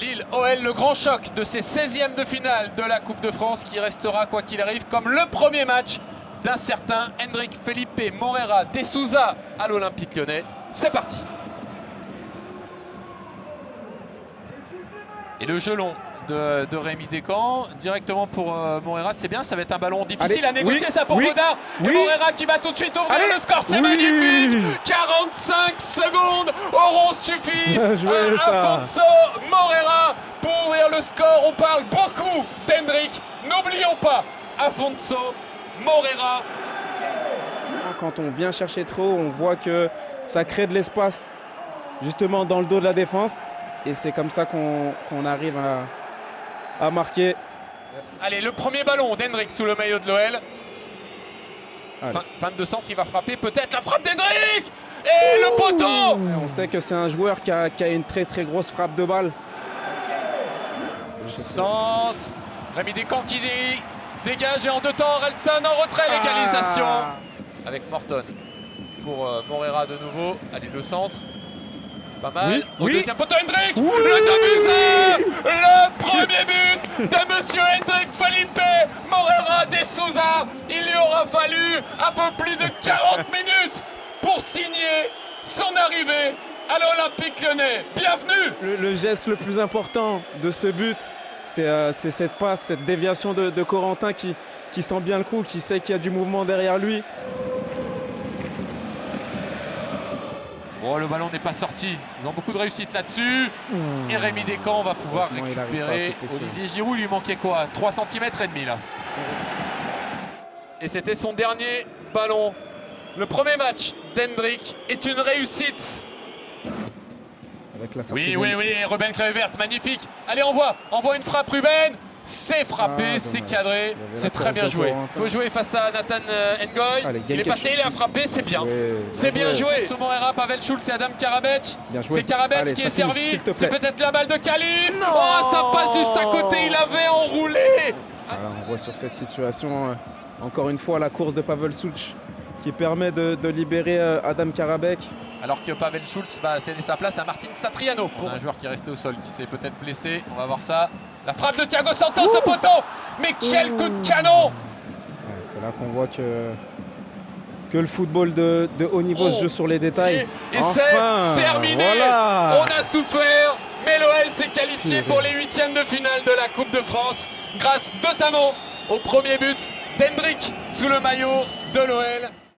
Lille-OL, le grand choc de ces 16e de finale de la Coupe de France qui restera, quoi qu'il arrive, comme le premier match d'un certain Hendrick Felipe Moreira de Souza à l'Olympique Lyonnais. C'est parti. Et le gelon de Rémi Descamps directement pour Moreira, c'est bien, ça va être un ballon difficile à négocier, ça pour Godard. Et Moreira qui va tout de suite ouvrir le score, c'est magnifique. 45 secondes auront suffi à Afonso Moreira pour ouvrir le score. On parle beaucoup d'Hendrick, n'oublions pas Afonso Moreira. Quand on vient chercher trop, on voit que ça crée de l'espace justement dans le dos de la défense et c'est comme ça qu'on arrive à marquer. Allez, le premier ballon d'Hendrick sous le maillot de l'OL. Fin de centre, il va frapper, peut-être la frappe d'Hendrick. Et le poteau. On sait que c'est un joueur qui a une très très grosse frappe de balle. Centre, Rémi Descamps qui dégage et en deux temps, Relson en retrait, l'égalisation. Avec Morton pour Moreira de nouveau. Allez, le centre. Pas mal. Au deuxième poteau, Hendrick. Le 2-1. Le premier but de monsieur Hendrick Felipe Moreira de Souza. Il lui aura fallu un peu plus de 40 minutes pour signer son arrivée à l'Olympique Lyonnais. Bienvenue. Le geste le plus important de ce but, c'est cette passe, cette déviation de Corentin qui sent bien le coup, qui sait qu'il y a du mouvement derrière lui. Oh, le ballon n'est pas sorti. Ils ont beaucoup de réussite là-dessus. Et Rémi Descamps va pouvoir récupérer. Olivier Giroud, il lui manquait quoi? 3 cm et demi là. Et c'était son dernier ballon. Le premier match d'Hendrick est une réussite. Avec la oui, Ruben Kluivert, magnifique. Allez, envoie une frappe, Ruben. C'est frappé, c'est cadré, c'est très bien joué. Il faut jouer face à Nathan Ngoy. Il est passé, il a frappé, c'est bien. C'est bien joué. Moreira, Pavel Schulz et Adam Karabec. C'est Karabec qui est servi. C'est peut-être la balle de Khalif. Oh, ça passe juste à côté, il avait enroulé. Voilà, on voit sur cette situation, encore une fois, la course de Pavel Schulz qui permet de libérer Adam Karabec. Alors que Pavel Schulz va céder sa place à Martin Satriano. Pour un joueur qui est resté au sol, qui s'est peut-être blessé. On va voir ça. La frappe de Thiago Santos, le poteau. Mais quel coup de canon. C'est là qu'on voit que le football de haut niveau se joue sur les détails. Et enfin, c'est terminé. Voilà. On a souffert, mais l'OL s'est qualifié pour les 8e de finale de la Coupe de France grâce notamment au premier but d'Hendrick sous le maillot de l'OL.